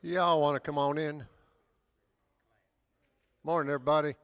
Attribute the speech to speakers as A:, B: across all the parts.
A: Y'all want to come on in? Morning, everybody.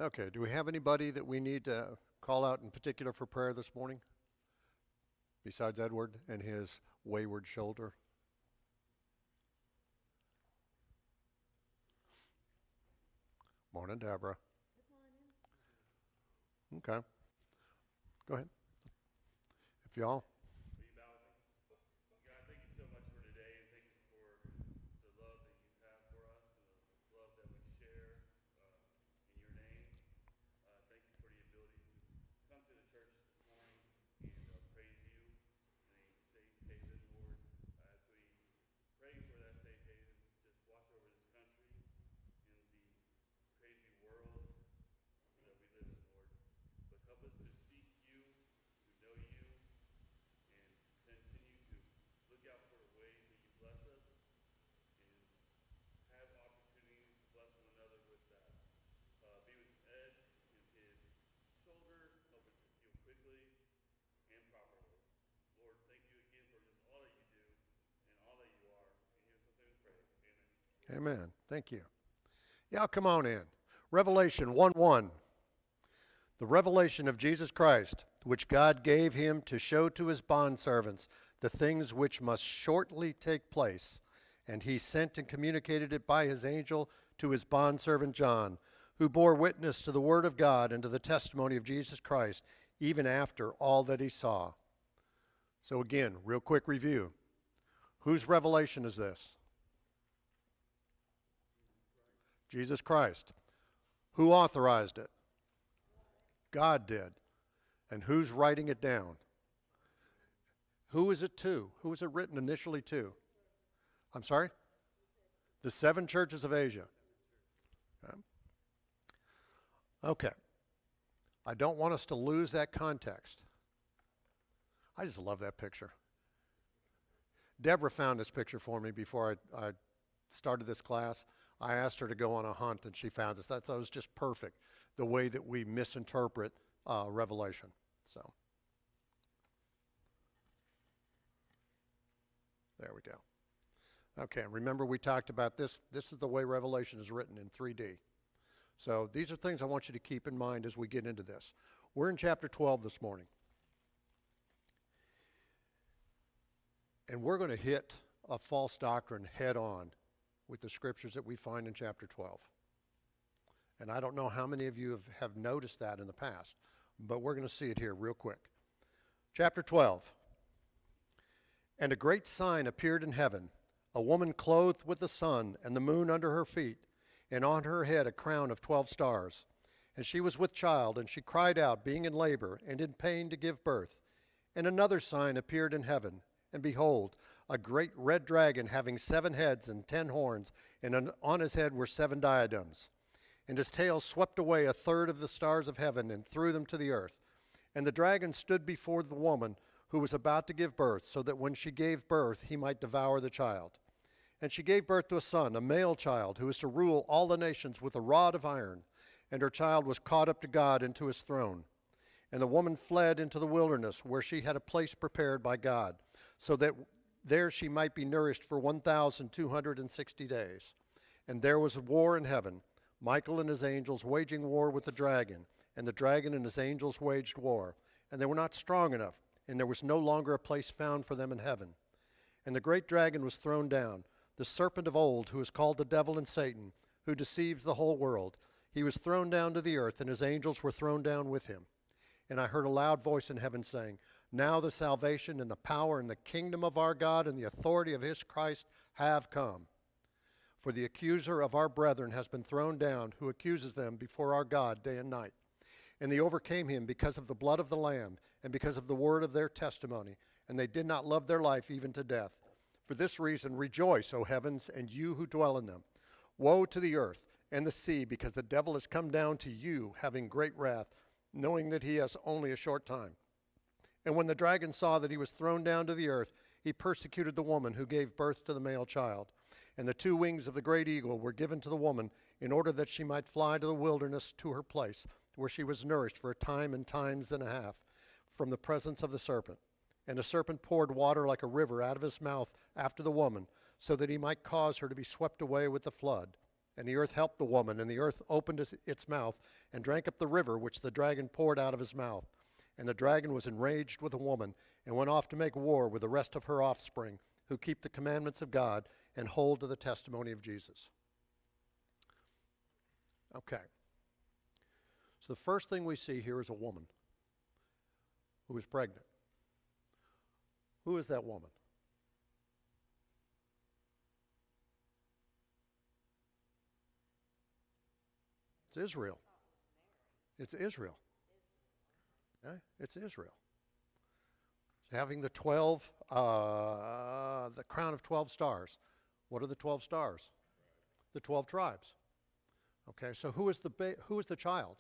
A: Okay, do we have anybody that we need to call out in particular for prayer this morning? Besides Edward and his wayward shoulder? Morning, Deborah. Okay, go ahead. If y'all.
B: God, thank you so much for today, and thank you for the love that you have for us and the love that we share in your name. Thank you for the ability to come to the church this morning and praise you in a safe haven, Lord. As we pray for that safe haven, just watch over this country and the crazy world that we live in, Lord. But help us to seek you, to know you, and continue to look out for the ways that you bless us and have opportunities to bless one another with that. Be with Ed and his shoulder, help it to heal quickly and properly. Lord, thank you again for just all that you do and all that you are. In your son's name we pray. Amen.
A: Amen. Thank you. Y'all come on in. Revelation 1:1. The revelation of Jesus Christ, which God gave him to show to his bondservants the things which must shortly take place. And he sent and communicated it by his angel to his bondservant John, who bore witness to the word of God and to the testimony of Jesus Christ, even after all that he saw. So again, real quick review. Whose revelation is this? Jesus Christ. Who authorized it? God did. And who's writing it down? Who is it to? Who was it written initially to? I'm sorry? The 7 churches of Asia. Okay. I don't want us to lose that context. I just love that picture. Deborah found this picture for me before I started this class. I asked her to go on a hunt, and she found this. I thought it was just perfect, the way that we misinterpret Revelation. So, there we go. Okay, remember we talked about this. This is the way Revelation is written in 3D. So these are things I want you to keep in mind as we get into this. We're in chapter 12 this morning. And we're going to hit a false doctrine head on with the scriptures that we find in chapter 12. And I don't know how many of you have noticed that in the past, but we're going to see it here real quick. Chapter 12. And a great sign appeared in heaven, a woman clothed with the sun and the moon under her feet, and on her head a crown of 12 stars. And she was with child, and she cried out, being in labor and in pain to give birth. And another sign appeared in heaven, and behold, a great red dragon having 7 heads and 10 horns, and on his head were 7 diadems. And his tail swept away a third of the stars of heaven and threw them to the earth. And the dragon stood before the woman who was about to give birth, so that when she gave birth, he might devour the child. And she gave birth to a son, a male child, who is to rule all the nations with a rod of iron. And her child was caught up to God and to his throne. And the woman fled into the wilderness, where she had a place prepared by God, so that there she might be nourished for 1,260 days. And there was a war in heaven, Michael and his angels waging war with the dragon, and the dragon and his angels waged war. And they were not strong enough, and there was no longer a place found for them in heaven. And the great dragon was thrown down, the serpent of old, who is called the devil and Satan, who deceives the whole world. He was thrown down to the earth, and his angels were thrown down with him. And I heard a loud voice in heaven saying, now the salvation and the power and the kingdom of our God and the authority of his Christ have come. For the accuser of our brethren has been thrown down, who accuses them before our God day and night. And they overcame him because of the blood of the Lamb and because of the word of their testimony, and they did not love their life even to death. For this reason rejoice, O heavens, and you who dwell in them. Woe to the earth and the sea, because the devil has come down to you, having great wrath, knowing that he has only a short time. And when the dragon saw that he was thrown down to the earth, he persecuted the woman who gave birth to the male child. And the 2 wings of the great eagle were given to the woman in order that she might fly to the wilderness to her place, where she was nourished for a time and times and a half from the presence of the serpent. And the serpent poured water like a river out of his mouth after the woman, so that he might cause her to be swept away with the flood. And the earth helped the woman, and the earth opened its mouth and drank up the river which the dragon poured out of his mouth. And the dragon was enraged with the woman and went off to make war with the rest of her offspring, who keep the commandments of God and hold to the testimony of Jesus. Okay. So the first thing we see here is a woman who is pregnant. Who is that woman? It's Israel. It's Israel. Okay? It's Israel. Having the 12, the crown of 12 stars. What are the 12 stars? The 12 tribes. Okay, so who is the child?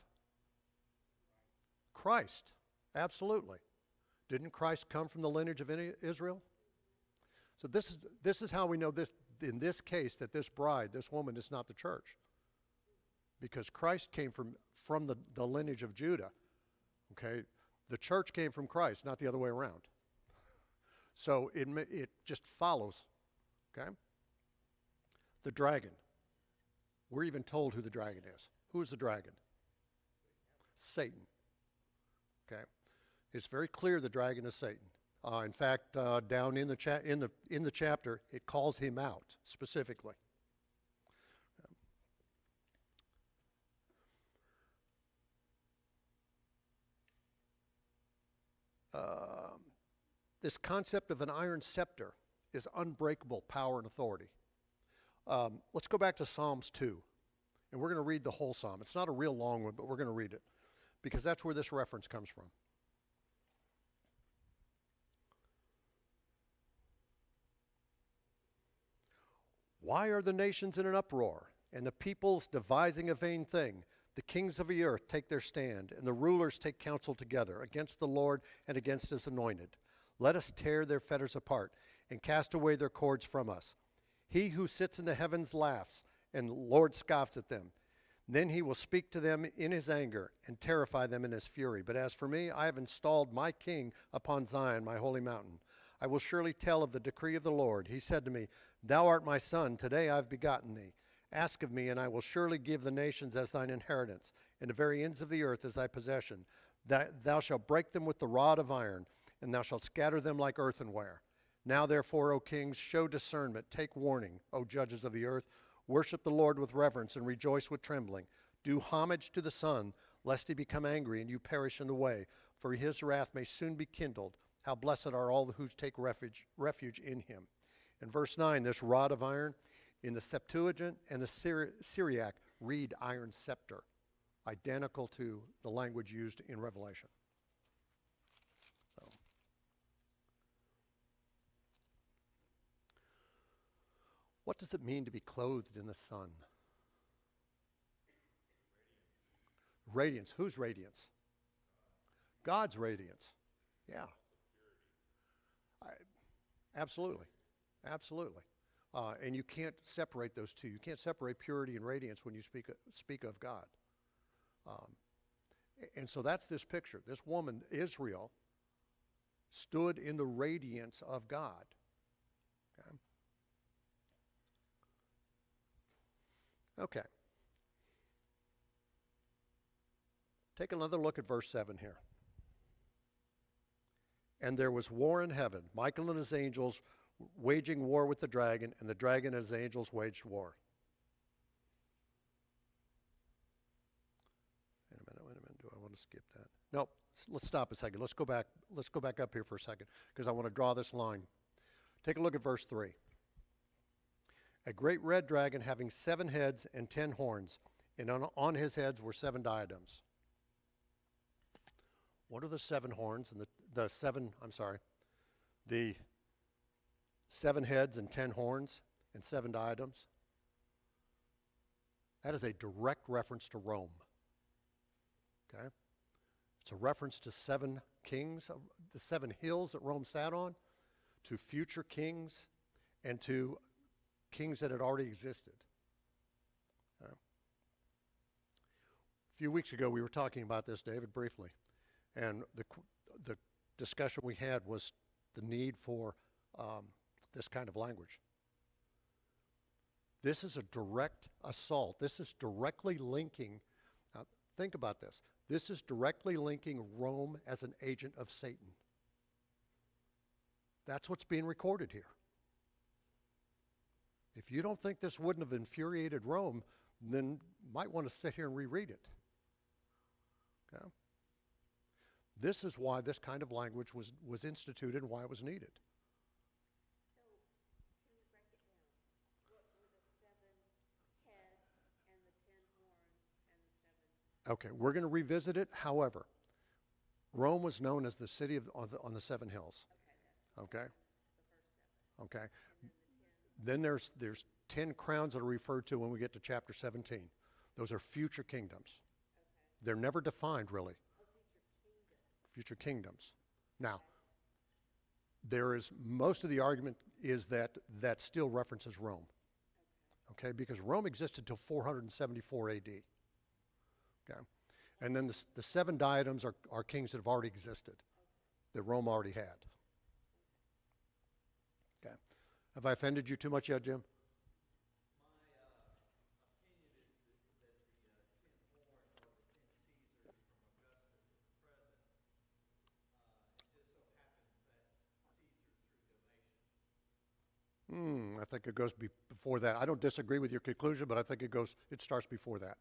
A: Christ. Absolutely. Didn't Christ come from the lineage of Israel? So this is how we know this, in this case, that this bride, this woman, is not the church. Because Christ came from the lineage of Judah. Okay? The church came from Christ, not the other way around. So it just follows. Okay? The dragon. We're even told who the dragon is. Who is the dragon? Satan. Okay? It's very clear the dragon is Satan. In fact, down in the chapter, it calls him out specifically. This concept of an iron scepter is unbreakable power and authority. Let's go back to Psalms 2, and we're going to read the whole psalm. It's not a real long one, but we're going to read it, because that's where this reference comes from. Why are the nations in an uproar, and the peoples devising a vain thing? The kings of the earth take their stand, and the rulers take counsel together against the Lord and against his anointed. Let us tear their fetters apart and cast away their cords from us. He who sits in the heavens laughs, and the Lord scoffs at them. Then he will speak to them in his anger and terrify them in his fury. But as for me, I have installed my king upon Zion, my holy mountain. I will surely tell of the decree of the Lord. He said to me, Thou art my son, today I have begotten thee. Ask of me, and I will surely give the nations as thine inheritance, and the very ends of the earth as thy possession. Thou shalt break them with the rod of iron, and thou shalt scatter them like earthenware. Now therefore, O kings, show discernment, take warning, O judges of the earth. Worship the Lord with reverence, and rejoice with trembling. Do homage to the Son, lest he become angry, and you perish in the way, for his wrath may soon be kindled. How blessed are all who take refuge in him. In verse 9, this rod of iron, in the Septuagint and the Syriac, read iron scepter, identical to the language used in Revelation. So, what does it mean to be clothed in the sun? Radiance. Whose radiance? God's radiance. Yeah. Absolutely. Absolutely. And you can't separate those two. You can't separate purity and radiance when you speak of God. And so that's this picture. This woman, Israel, stood in the radiance of God. Okay. Take another look at verse 7 here. And there was war in heaven, Michael and his angels waging war with the dragon, and the dragon and his angels waged war. Wait a minute. Do I want to skip that? No, let's stop a second. Let's go back up here for a second, because I want to draw this line. Take a look at verse 3. A great red dragon having 7 heads and 10 horns, and on his heads were 7 diadems. What are the 7 horns and the 7 heads and 10 horns and 7 diadems? That is a direct reference to Rome. Okay? It's a reference to 7 kings, the 7 hills that Rome sat on, to future kings, and to kings that had already existed. Okay? A few weeks ago, we were talking about this, David, briefly, and the discussion we had was the need for this kind of language. This is a direct assault. This is directly linking, now think about this. This is directly linking Rome as an agent of Satan. That's what's being recorded here. If you don't think this wouldn't have infuriated Rome, then you might want to sit here and reread it. Okay? This is why this kind of language was instituted and why it was needed.
C: So, can you break it down? What were the 7 heads and the 10 horns and the 7?
A: Okay, we're going to revisit it. However, Rome was known as the city on the 7 hills. Okay?
C: The first 7.
A: Okay. Then there's 10 crowns that are referred to when we get to chapter 17. Those are future kingdoms.
C: Okay.
A: They're never defined, really.
C: Oh,
A: Future kingdoms. Now, there is, most of the argument is that still references Rome. Okay, because Rome existed till 474 AD. Okay, and then the 7 diadems are kings that have already existed, that Rome already had. Okay, have I offended you too much yet, Jim? I think it goes before that. I don't disagree with your conclusion, but I think it starts before that.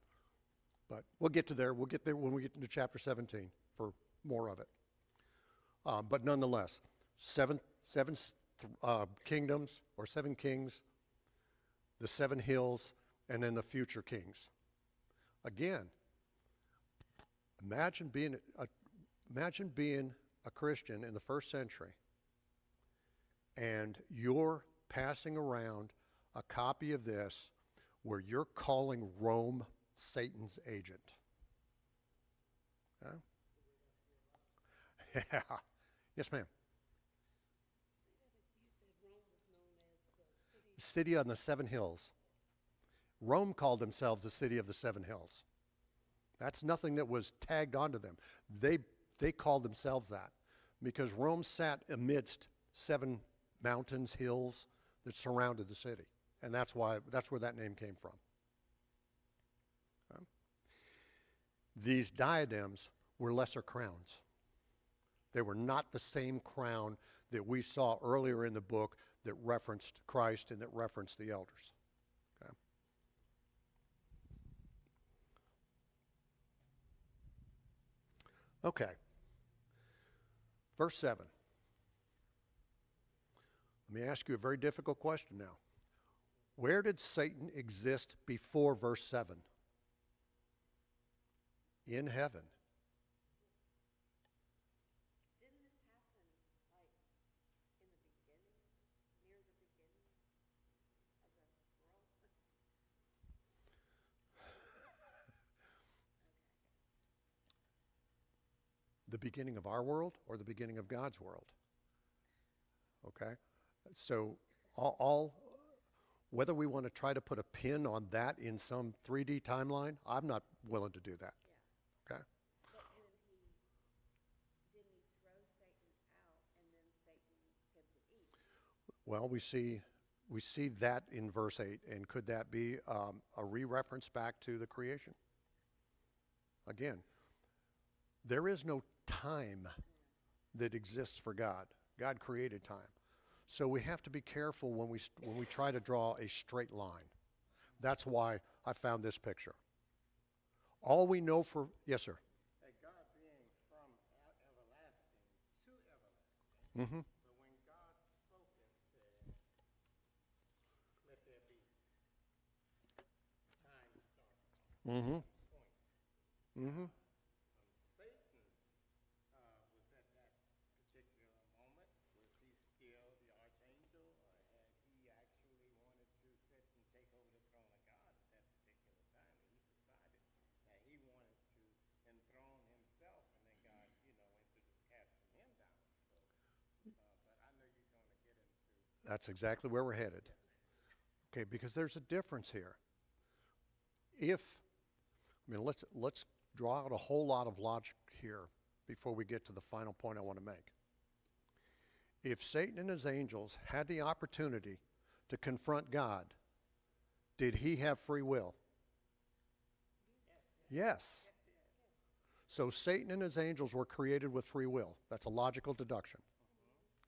A: But we'll get to there. We'll get there when we get into chapter 17 for more of it. But nonetheless, 7 kingdoms, or 7 kings, the 7 hills, and then the future kings. Again, imagine being a Christian in the 1st century, and you're passing around a copy of this where you're calling Rome Satan's agent. Huh? Yeah. Yes, ma'am. The city on the 7 hills. Rome called themselves the city of the 7 hills. That's nothing that was tagged onto them. They called themselves that because Rome sat amidst 7 mountains, hills that surrounded the city. And that's where that name came from. Okay. These diadems were lesser crowns. They were not the same crown that we saw earlier in the book that referenced Christ and that referenced the elders. Okay. Okay. Verse 7. Let me ask you a very difficult question now. Where did Satan exist before verse 7? In heaven.
C: Didn't this happen, like, in the beginning, near the beginning of the world?
A: The beginning of our world or the beginning of God's world? Okay? So whether we want to try to put a pin on that in some 3D timeline, I'm not willing to do that.
C: Yeah.
A: Okay?
C: But didn't he throw Satan out and then Satan tempted Eve?
A: Well, we see that in verse 8, and could that be a re-reference back to the creation? Again, there is no time that exists for God. God created time. So we have to be careful when we try to draw a straight line. That's why I found this picture. All we know for, yes, sir.
D: That God being from everlasting to everlasting.
A: Mm-hmm.
D: But when God spoke and said, let there be, time started.
A: Mm-hmm.
D: Point.
A: Mm-hmm.
D: Satan was at that particular moment, was he still the archangel, or had he actually wanted to sit and take over the throne of God at that particular time?
A: That's exactly where we're headed. Okay, because there's a difference here. Let's draw out a whole lot of logic here before we get to the final point I want to make. If Satan and his angels had the opportunity to confront God, did he have free will? Yes. So Satan and his angels were created with free will. That's a logical deduction.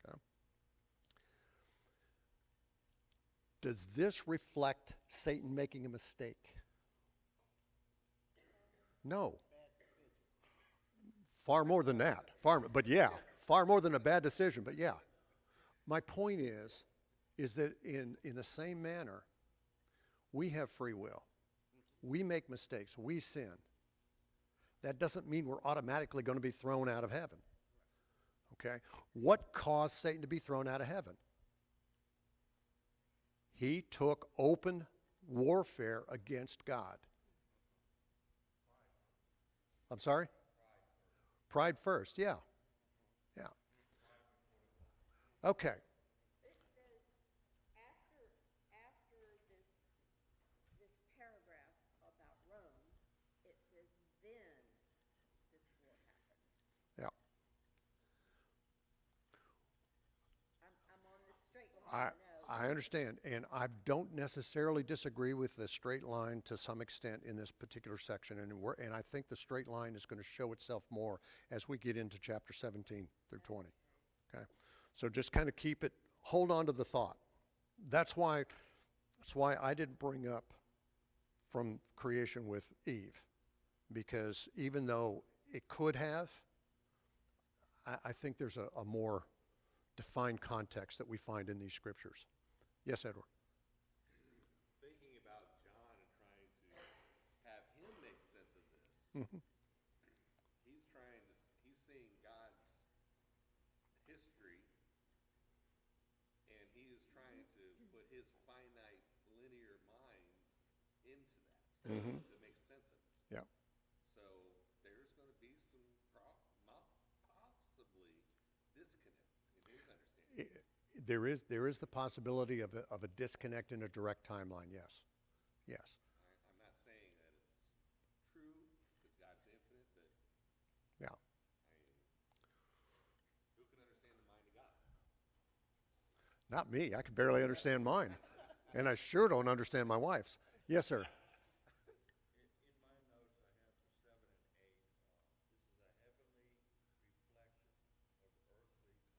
A: Okay. Does this reflect Satan making a mistake? No. Far more than that. Far more than a bad decision, but yeah. My point is that in the same manner, we have free will. We make mistakes. We sin. That doesn't mean we're automatically going to be thrown out of heaven. Okay? What caused Satan to be thrown out of heaven? He took open warfare against God. I'm sorry? Pride first, yeah. Yeah. Okay.
C: It says, after this paragraph about Rome, it says, then this war happened.
A: Yeah.
C: I'm on this straight line, I know.
A: I understand, and I don't necessarily disagree with the straight line to some extent in this particular section, and I think the straight line is going to show itself more as we get into chapter 17 through 20. Okay, so just kind of hold on to the thought. That's why I didn't bring up from creation with Eve, because even though it could have, I think there's a more defined context that we find in these scriptures. Yes, Edward.
E: Thinking about John and trying to have him make sense of this.
A: Mm-hmm.
E: He's seeing God's history, and he is trying to put his finite linear mind into that
A: Mm-hmm.
E: to make sense of it.
A: Yeah.
E: So there's going to be some possibly disconnect in his understanding.
A: There is the possibility of a disconnect in a direct timeline, yes. Yes.
E: I'm not saying that it's true, because God's infinite, but
A: Yeah.
E: who can understand the mind of God?
A: Not me. I can barely understand mine. And I sure don't understand my wife's. Yes, sir.
B: In my notes, I have for 7 and 8, this is a heavenly reflection of earthly conflict.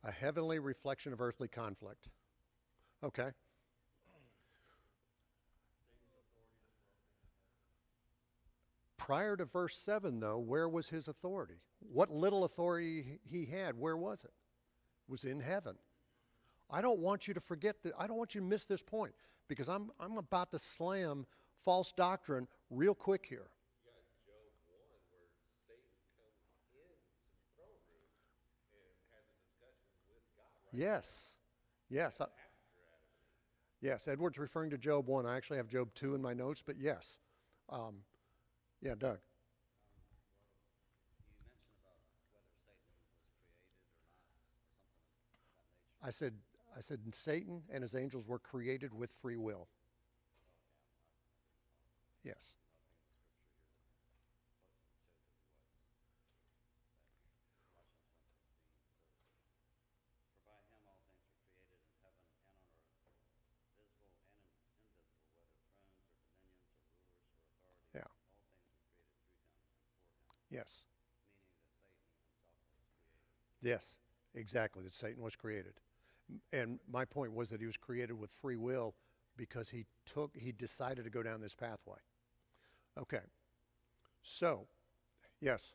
A: A heavenly reflection of earthly conflict. Okay. Prior to verse 7, though, where was his authority? What little authority he had, where was it? It was in heaven. I don't want you to forget that. I don't want you to miss this point, because I'm about to slam false doctrine real quick here.
E: You got Job 1 where Satan comes into the throne room and has a discussion with God, right?
A: Yes. Yes.
E: After Adam and Eve.
A: Yes, Edward's referring to Job 1. I actually have Job 2 in my notes, but yes. Yeah, Doug.
F: You mentioned about whether Satan was created or not, or something of that nature.
A: I said Satan and his angels were created with free will. Yes.
F: For by him all things were created in heaven and on earth, visible and invisible, whether thrones or dominions or rulers or authorities.
A: Yeah.
F: All things were created through him and for him.
A: Yes.
F: Meaning that Satan himself was created.
A: Yes, exactly, that Satan was created. And my point was that he was created with free will because he decided to go down this pathway. Okay. So, yes.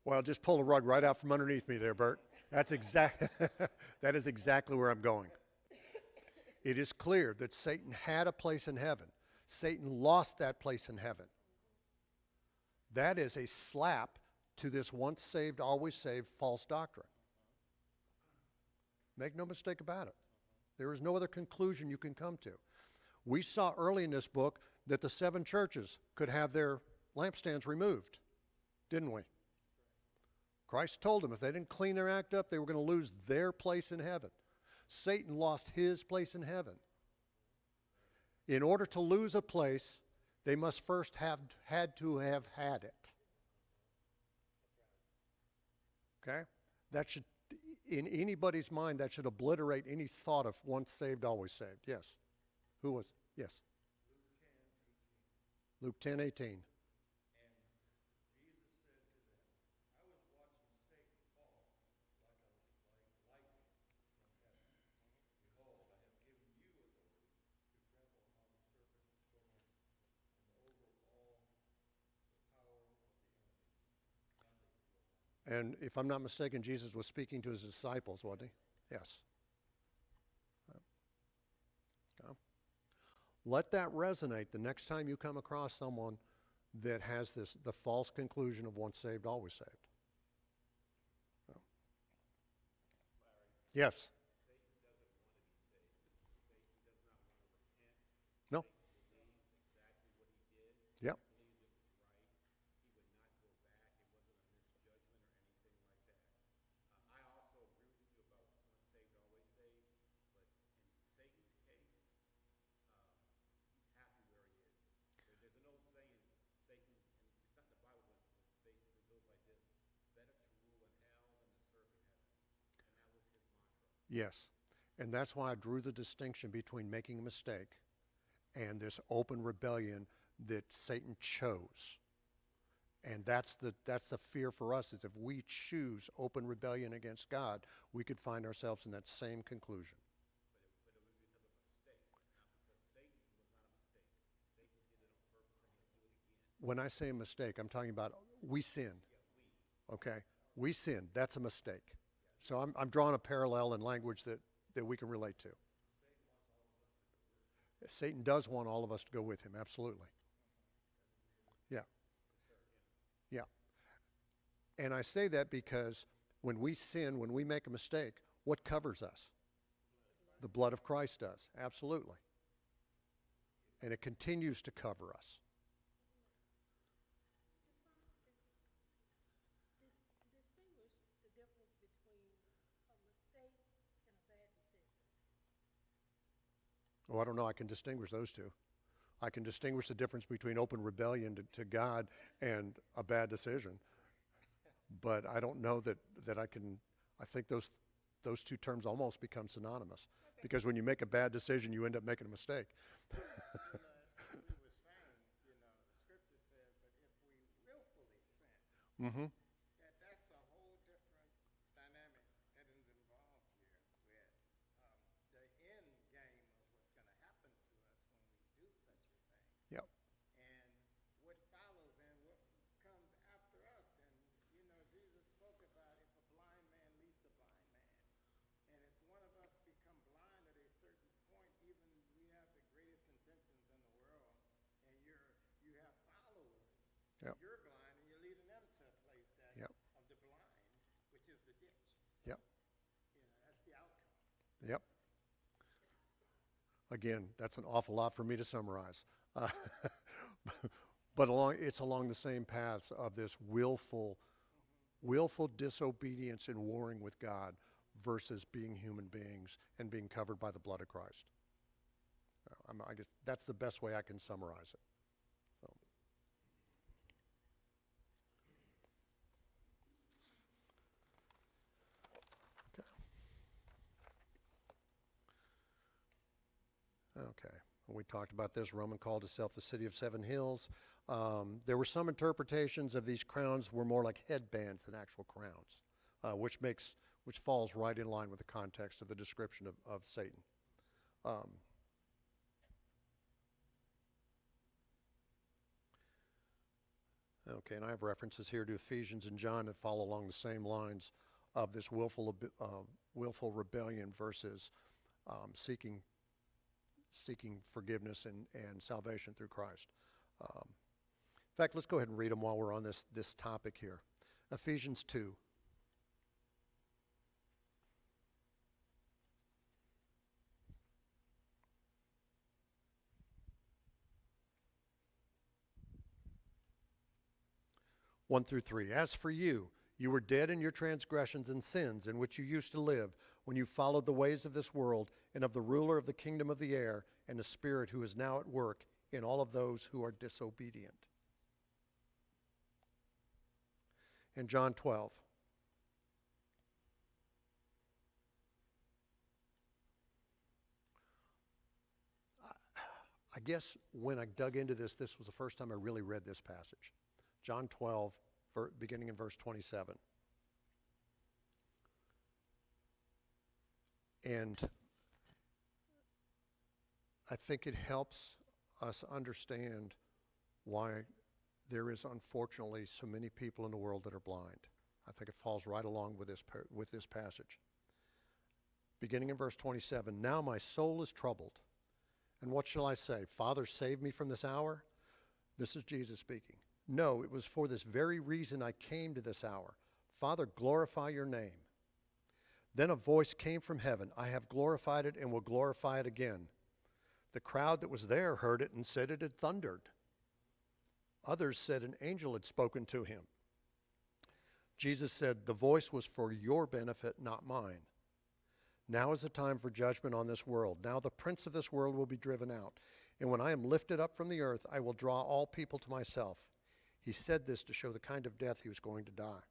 A: Well, just pull the rug right out from underneath me there, Bert. That is exactly where I'm going. It is clear that Satan had a place in heaven. Satan lost that place in heaven. That is a slap to this once saved, always saved false doctrine. Make no mistake about it. There is no other conclusion you can come to. We saw early in this book that the 7 churches could have their lampstands removed, didn't we? Christ told them if they didn't clean their act up, they were going to lose their place in heaven. Satan lost his place in heaven. In order to lose a place, they must first have had it. Okay? That should, in anybody's mind, that should obliterate any thought of once saved, always saved. Yes. Who was? Yes. Luke 10:18. And if I'm not mistaken, Jesus was speaking to his disciples, wasn't he? Yes. Okay. Let that resonate the next time you come across someone that has the false conclusion of once saved, always saved. Yes. No. Yep.
E: I also agree with you about once saved, always saved, but in Satan's case, he's happy where he is. There's an old saying, Satan, and it's not in the Bible, but it basically goes like this: better to rule in hell than to serve in heaven. And that was his mantra.
A: Yes. And that's why I drew the distinction between making a mistake and this open rebellion that Satan chose. And that's the fear for us, is if we choose open rebellion against God, we could find ourselves in that same conclusion.
E: But it would become a mistake, not because Satan was not a mistake. Satan did it on purpose and he'll do it again.
A: When I say a mistake, I'm talking about we sin. Okay? We sin. That's a mistake. So I'm drawing a parallel in language that we can relate to. Satan does want all of us to go with him, absolutely. Yeah. Yeah. And I say that because when we sin, when we make a mistake, what covers us? The blood of Christ does, absolutely. And it continues to cover us.
C: Distinguish the difference between a mistake and a bad decision.
A: Oh, I don't know. I can distinguish those two. I can distinguish the difference between open rebellion to God and a bad decision. But I don't know that I can. I think those two terms almost become synonymous. Because when you make a bad decision, you end up making a mistake.
D: We were saying, Scripture says that if we willfully sin,
A: Mm-hmm.
D: that's a whole different dynamic that is involved here with the end game of what's going to happen to us when we do such a thing.
A: Yep.
D: And what follows and what comes after us. And, Jesus spoke about if a blind man leads a blind man. And if one of us become blind at a certain point, even we have the greatest intentions in the world, and you have followers,
A: Yep.
D: you're blind and you're leading them to a place that
A: Yep.
D: of the blind, which is the ditch.
A: Yep.
D: That's the outcome.
A: Yep. Again, that's an awful lot for me to summarize. But it's along the same paths of this willful disobedience and warring with God versus being human beings and being covered by the blood of Christ. I guess that's the best way I can summarize it. So. Okay. We talked about this. Roman called itself the city of seven hills. There were some interpretations of these crowns were more like headbands than actual crowns, which falls right in line with the context of the description of Satan. Okay, and I have references here to Ephesians and John that follow along the same lines of this willful rebellion versus seeking forgiveness and salvation through Christ. In fact, let's go ahead and read them while we're on this topic here. Ephesians 2. (1 through 3). As for you, You were dead in your transgressions and sins in which you used to live when you followed the ways of this world and of the ruler of the kingdom of the air and the spirit who is now at work in all of those who are disobedient. In John 12. I guess when I dug into this was the first time I really read this passage. John 12, beginning in verse 27. And I think it helps us understand why there is unfortunately so many people in the world that are blind. I think it falls right along with this passage. Beginning in verse 27, now my soul is troubled. And what shall I say? Father, save me from this hour? This is Jesus speaking. No, it was for this very reason I came to this hour. Father, glorify your name. Then a voice came from heaven. I have glorified it and will glorify it again. The crowd that was there heard it and said it had thundered. Others said an angel had spoken to him. Jesus said, the voice was for your benefit, not mine. Now is the time for judgment on this world. Now the prince of this world will be driven out. And when I am lifted up from the earth, I will draw all people to myself. He said this to show the kind of death he was going to die.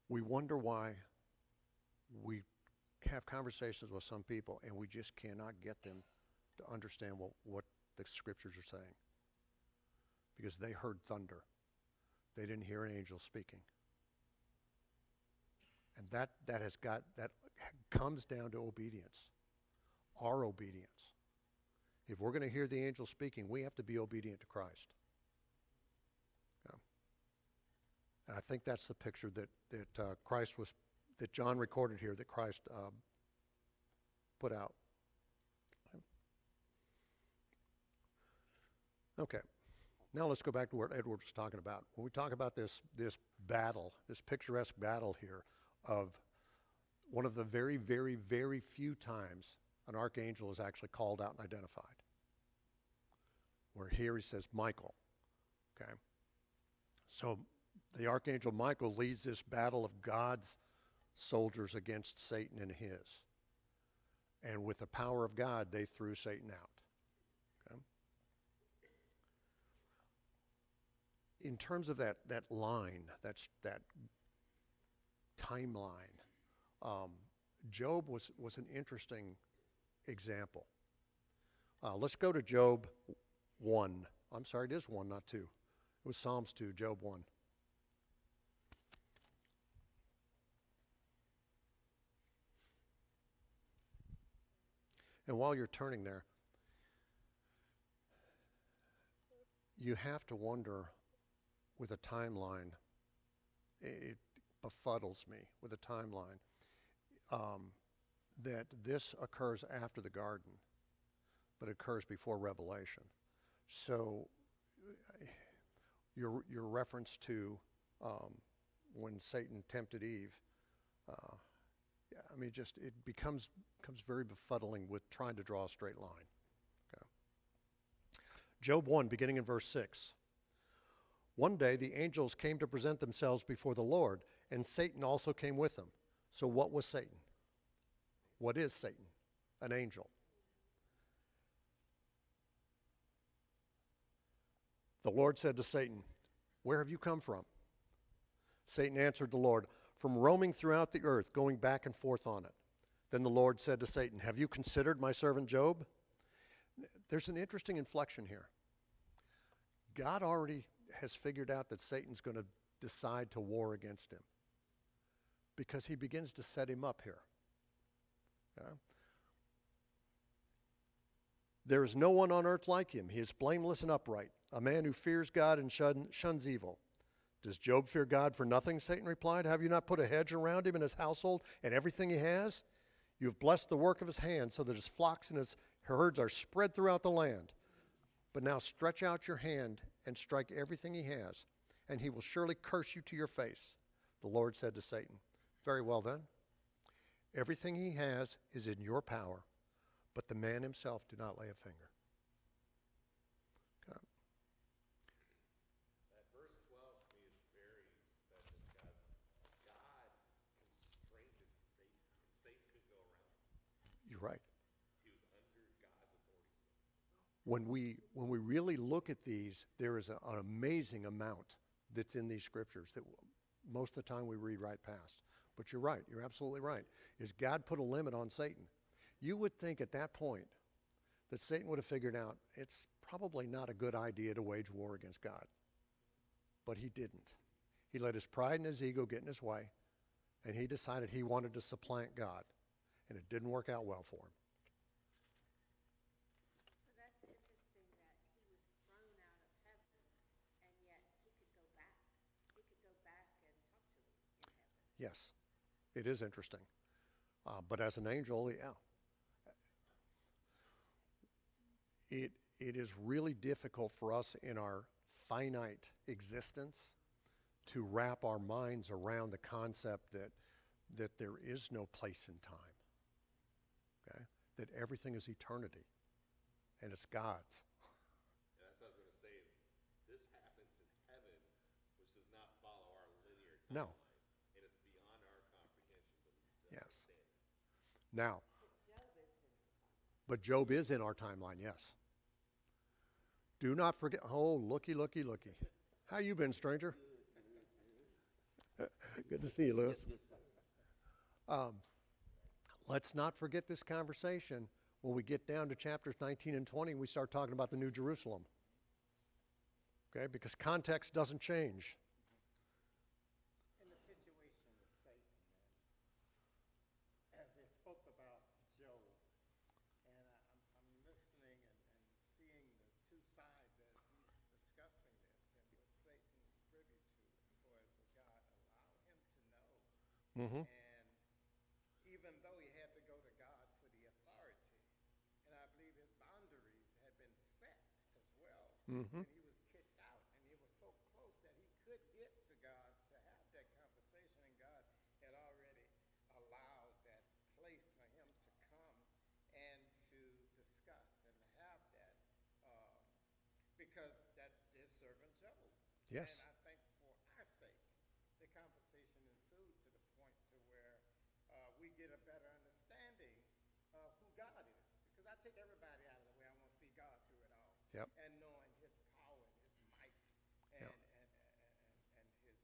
A: We wonder why we have conversations with some people and we just cannot get them to understand what the scriptures are saying. Because they heard thunder. They didn't hear an angel speaking. And that comes down to obedience, our obedience. If we're going to hear the angel speaking, we have to be obedient to Christ. Yeah. And I think that's the picture that John recorded here, that Christ put out. Okay. Now let's go back to what Edward was talking about. When we talk about this battle, this picturesque battle here, of one of the very, very, very few times an archangel is actually called out and identified. Where here he says Michael. Okay. So the archangel Michael leads this battle of God's soldiers against Satan and his. And with the power of God, they threw Satan out. Okay. In terms of that line, that timeline, Job was an interesting example. Let's go to Job 1. I'm sorry, it is 1, not 2. It was Psalms 2, Job 1. And while you're turning there, you have to wonder with a timeline, it befuddles me with a timeline, that this occurs after the garden, but it occurs before Revelation. So your reference to when Satan tempted Eve, it becomes very befuddling with trying to draw a straight line. Okay. Job 1, beginning in verse 6. One day the angels came to present themselves before the Lord, and Satan also came with them. So what was Satan? What is Satan? An angel. The Lord said to Satan, where have you come from? Satan answered the Lord, from roaming throughout the earth, going back and forth on it. Then the Lord said to Satan, have you considered my servant Job? There's an interesting inflection here. God already has figured out that Satan's going to decide to war against him, because he begins to set him up here. Yeah? There is no one on earth like him. He is blameless and upright, a man who fears God and shuns evil. Does Job fear God for nothing? Satan replied. Have you not put a hedge around him and his household and everything he has? You have blessed the work of his hands, so that his flocks and his herds are spread throughout the land. But now stretch out your hand and strike everything he has, and he will surely curse you to your face. The Lord said to Satan, very well then. Everything he has is in your power, but the man himself do not lay a finger. Okay.
E: That verse 12
A: when we really look at these, there is an amazing amount that's in these scriptures that most of the time we read right past. But you're right. You're absolutely right. Is God put a limit on Satan? You would think at that point that Satan would have figured out it's probably not a good idea to wage war against God. But he didn't. He let his pride and his ego get in his way, and he decided he wanted to supplant God. And it didn't work out well for him.
C: So that's interesting that he was thrown out of heaven, and yet he could go back. He could go back and talk to them in heaven.
A: Yes, it is interesting. But as an angel, yeah. It is really difficult for us in our finite existence to wrap our minds around the concept that there is no place in time. Okay? That everything is eternity. And it's God's.
G: And that's what I was going to say. This happens in heaven, which does not follow our linear timeline.
A: No.
G: And it's beyond our comprehension.
A: Yes. Now, but Job is in our timeline, yes. Do not forget. Oh, looky. How you been, stranger? Good to see you, Lewis. Let's not forget this conversation when we get down to chapters 19 and 20 and we start talking about the New Jerusalem. Okay, because context doesn't change.
D: In the situation with Satan, as they spoke about Job, and I'm listening and seeing the two sides as he's discussing this and what Satan was privy to as far as what God allowed him to know.
A: Mm-hmm.
D: And even though he had to go to God for the authority, and I believe his boundaries had been set as well,
A: Mm-hmm.
D: and he was kicked out, and he was so close that he could get to God to have that conversation, and God had already allowed that place for him to come and to discuss and to have that, because that is servant Job.
A: Yes.
D: And I think for our sake, the conversation ensued to the point to where we get a better understanding of who God is. Because I take everybody out of the way. I want to see God through it all.
A: Yep.
D: And knowing his power and his might and,
A: Yep.
D: and his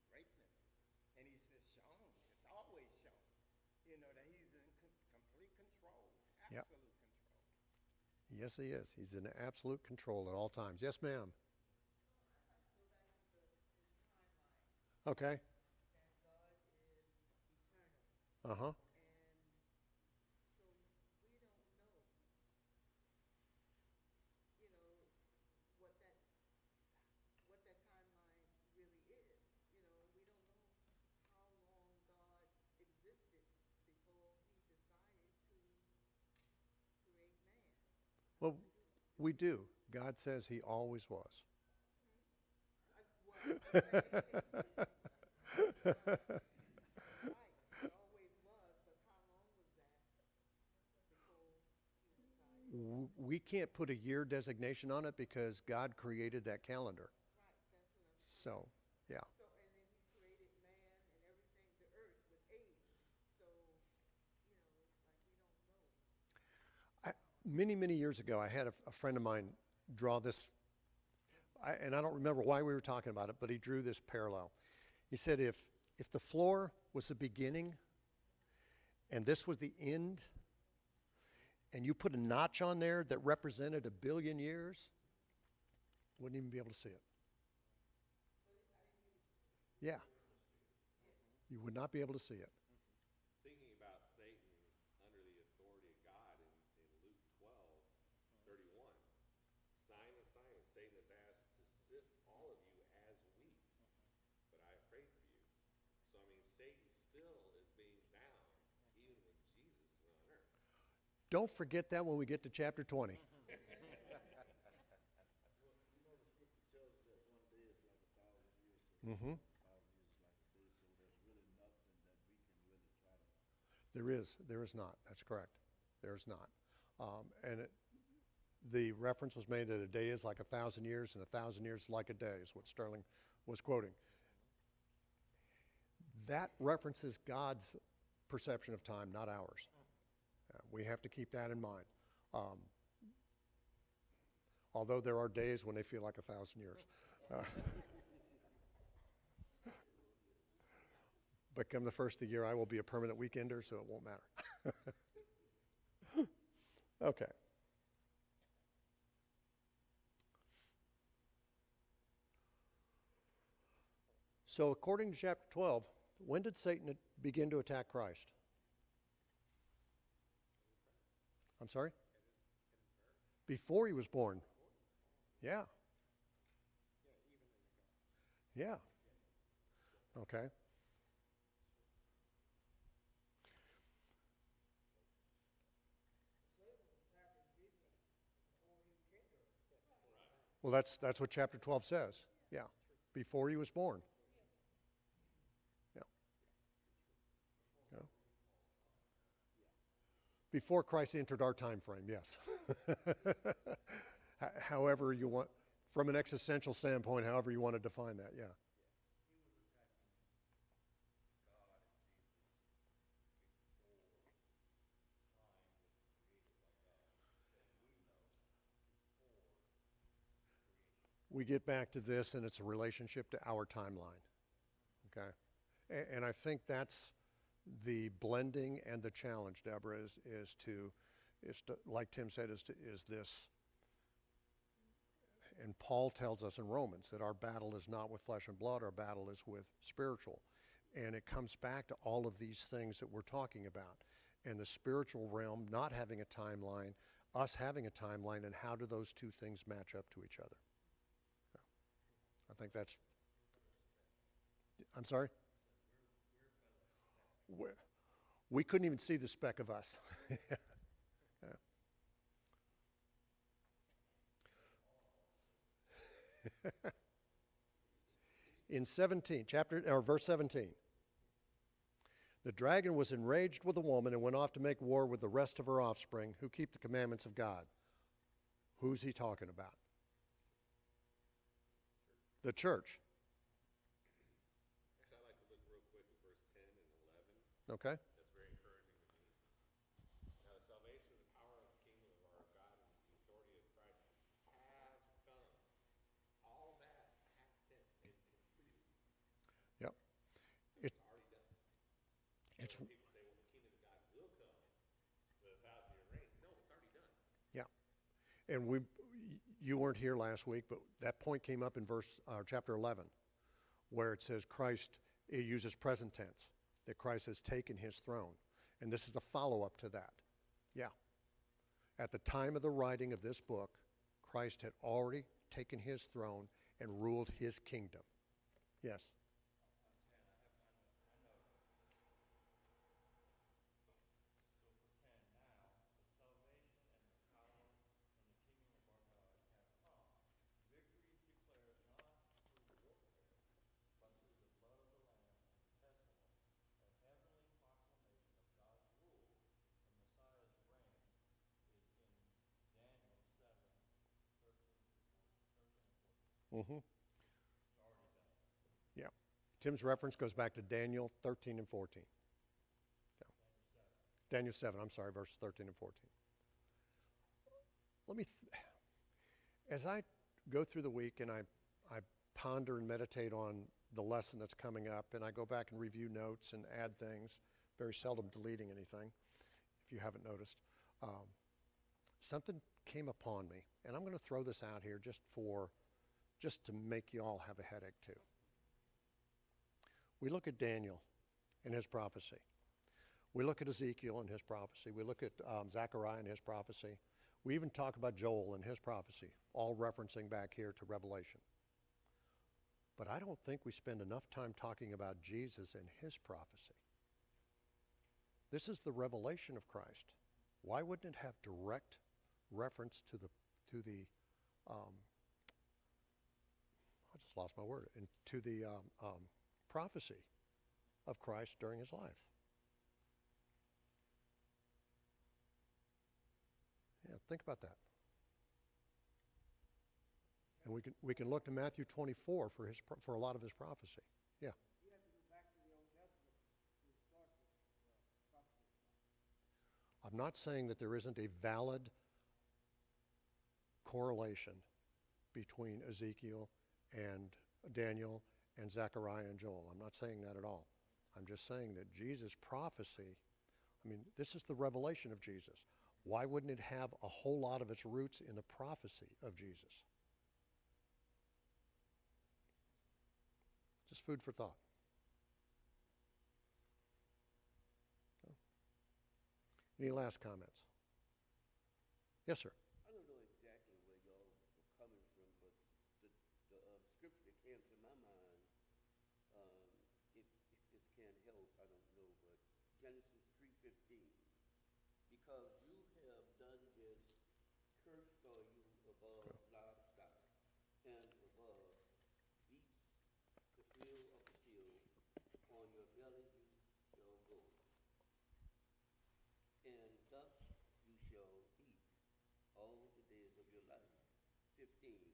D: greatness. And he's just shown, it's always shown, that he's in complete control,
A: Yep.
D: absolute control.
A: Yes, he is. He's in absolute control at all times. Yes, ma'am. Okay. Uh-huh.
H: what that timeline really is. We don't know how long God existed before he decided to create man.
A: Well, we do. God says he always was.
H: Right, he always was, but how long was that before he decided?
A: We can't put a year designation on it because God created that calendar.
H: Right, that's what I'm saying.
A: So, yeah.
H: So, and then he created man and everything, the earth with age. So, like we don't know.
A: Many, many years ago, I had a friend of mine draw this, and I don't remember why we were talking about it, but he drew this parallel. He said if the floor was the beginning and this was the end, and you put a notch on there that represented 1 billion years, wouldn't even be able to see it. Yeah. You would not be able to see it.
G: Thinking about Satan under the authority of God in Luke 12:31. Simon, Simon, Satan is asked to sift all of you as wheat, but I have prayed for you. So, I mean, Satan still is being bound, even when Jesus is on earth.
A: Don't forget that when we get to chapter 20. Mm-hmm. There is not. That's correct. There is not. The reference was made that a day is like 1,000 years, and 1,000 years is like a day, is what Sterling was quoting. That references God's perception of time, not ours. We have to keep that in mind. Although there are days when they feel like 1,000 years. But come the first of the year, I will be a permanent weekender, so it won't matter. Okay. So according to chapter 12, when did Satan begin to attack Christ? I'm sorry? Before he was born. Yeah. Yeah. Okay. Well, that's what chapter 12 says. Yeah. Before he was born. Yeah. Yeah. Before Christ entered our time frame, yes. However you want, from an existential standpoint, however you want to define that, yeah. We get back to this, and it's a relationship to our timeline, okay? And I think that's the blending and the challenge, Deborah, is to, like Tim said, is this. And Paul tells us in Romans that our battle is not with flesh and blood, our battle is with spiritual. And it comes back to all of these things that we're talking about. And the spiritual realm not having a timeline, us having a timeline, and how do those two things match up to each other? I think that's, I'm sorry? We couldn't even see the speck of us. Yeah. In 17, verse 17, the dragon was enraged with the woman and went off to make war with the rest of her offspring who keep the commandments of God. Who's he talking about? The church.
G: Actually, I'd like to look real quick at verse 10 and 11.
A: Okay.
G: That's very encouraging to me. Now, the salvation and the power of the kingdom of our God and the authority of Christ have come. All that, past tense, it completed.
A: Yep.
G: It's already done.
A: It's,
G: So when people say, well, the kingdom of God will come with a 1,000-year reign. No, it's already done.
A: yeah. And you weren't here last week, but that point came up in chapter 11, where it says Christ, it uses present tense, that Christ has taken his throne. And this is a follow-up to that. Yeah. At the time of the writing of this book, Christ had already taken his throne and ruled his kingdom. Yes. Mm-hmm. Yeah. Tim's reference goes back to Daniel 13 and 14. Yeah. Daniel 7, I'm sorry, verses 13 and 14. As I go through the week and I ponder and meditate on the lesson that's coming up, and I go back and review notes and add things, very seldom deleting anything, if you haven't noticed, something came upon me. And I'm going to throw this out here just to make you all have a headache too. We look at Daniel and his prophecy. We look at Ezekiel and his prophecy. We look at Zechariah and his prophecy. We even talk about Joel and his prophecy, all referencing back here to Revelation. But I don't think we spend enough time talking about Jesus and his prophecy. This is the revelation of Christ. Why wouldn't it have direct reference to the I just lost my word, and to the prophecy of Christ during his life? Yeah, think about that. And we can look to Matthew 24 for a lot of his prophecy. Yeah.
D: You have to go back to the Old Testament to start the prophecy.
A: I'm not saying that there isn't a valid correlation between Ezekiel and Daniel and Zechariah and Joel. I'm not saying that at all. I'm just saying that Jesus' prophecy, I mean, this is the revelation of Jesus. Why wouldn't it have a whole lot of its roots in the prophecy of Jesus? Just food for thought. Okay. Any last comments? Yes, sir.
I: I don't know exactly where y'all were coming from, but the scripture that came to my mind, if this can help, I don't know, but Genesis 3:15. Because you have done this, cursed are you above livestock and above beasts, the field of the field, on your belly you shall go, and thus you shall eat all the days of your life. 15,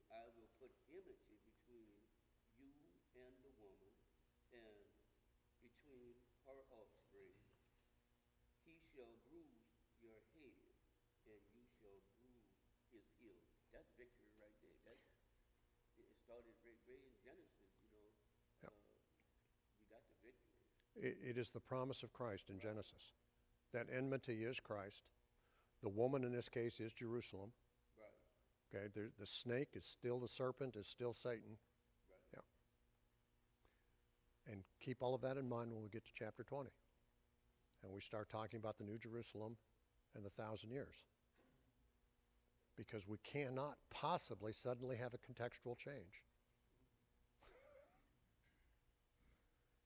I: I will put enmity between you and the woman, and between her offspring. He shall bruise your head, and you shall bruise his heel. That's victory right there. It started right in Genesis, you know.
A: Yep.
I: We got the victory.
A: It is the promise of Christ in Genesis. That enmity is Christ. The woman in this case is Jerusalem.
I: Right.
A: Okay, the snake is still the serpent, is still Satan.
I: Right.
A: Yeah. And keep all of that in mind when we get to chapter 20. And we start talking about the New Jerusalem and the 1,000 years. Because we cannot possibly suddenly have a contextual change.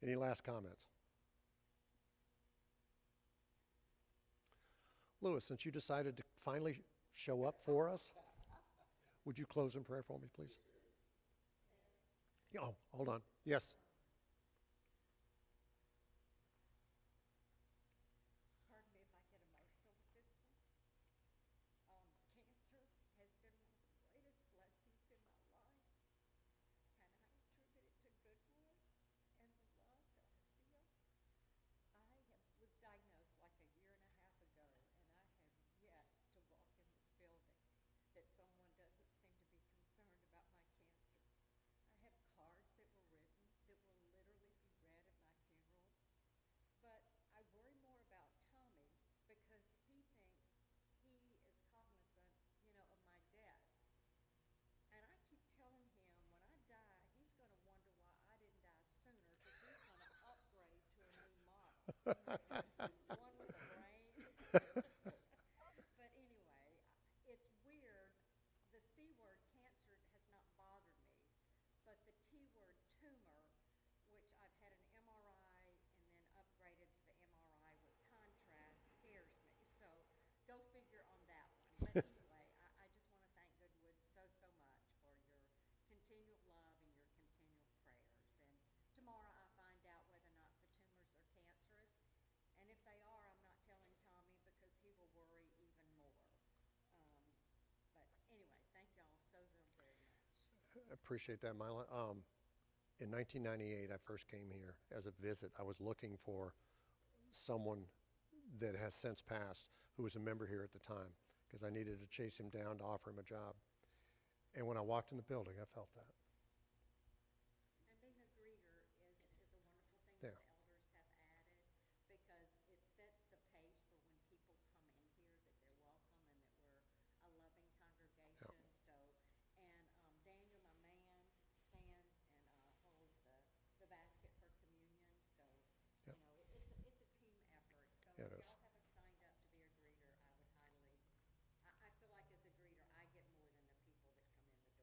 A: Any last comments? Lewis, since you decided to finally show up for us, would you close in prayer for me, please? Oh, hold on. Yes.
C: Pardon me if I get emotional with this one. Cancer has been one of the greatest blessings in my life, and I attribute it to Goodwood and the love that I feel. Was diagnosed like a year and a half ago, and I have yet to walk in this building that someone doesn't seem to be concerned about my cancer. I have cards that were written that will literally be read at my funeral. But I worry more about Tommy because he thinks he is cognizant, of my death. And I keep telling him when I die, he's going to wonder why I didn't die sooner because he's going to upgrade to a new model. One with a brain. But anyway, it's weird. The C word, cancer, has not bothered me. But the T word, tumor, which I've had an MRI and then upgraded to the MRI with contrast, scares me. So go figure on that one. But anyway, I just want to thank Goodwood so much for your continual love and your continual prayers. And tomorrow I find out whether or not the tumors are cancerous. And if they are, I'm not telling Tommy because he will worry even more. But anyway, thank y'all so very much.
A: I appreciate that, Mila. In 1998, I first came here as a visit. I was looking for someone that has since passed who was a member here at the time because I needed to chase him down to offer him a job. And when I walked in the building, I felt that.
C: And being a greeter is a wonderful thing
A: Yeah.
C: that the elders have added because it sets the pace for when people come in here that they're welcome and that we're a loving congregation. So, and Daniel, my man, stands and holds the basket for communion. So,
A: Yep.
C: It's a team effort. So
A: Yeah,
C: if
A: it is.
C: y'all haven't signed up to be a greeter, I would highly. I feel like as a greeter, I get more than the people that come in the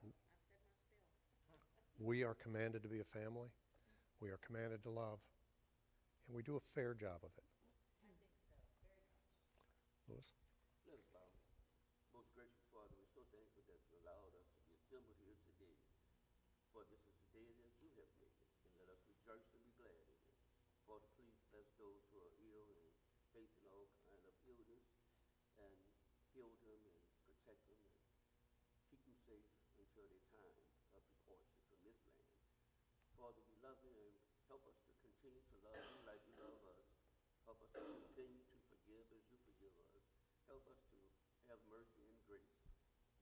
C: door. So I've said my spiel.
A: We are commanded to be a family. We are commanded to love. And we do a fair job of it.
C: I think so, very much.
A: Louis?
I: Let us bow. Most gracious Father, we're so thankful that you allowed us to be assembled here today. For this is the day that you have made, and let us rejoice and be glad in it. Father, please bless those who are ill and facing all kind of illness, and heal them and protect them and keep them safe until their time of departure from this land. Father, we love you and help us to continue to love you like you love us. Help us to continue to forgive as you forgive us. Help us to have mercy and grace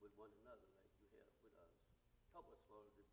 I: with one another like you have with us. Help us, Father, to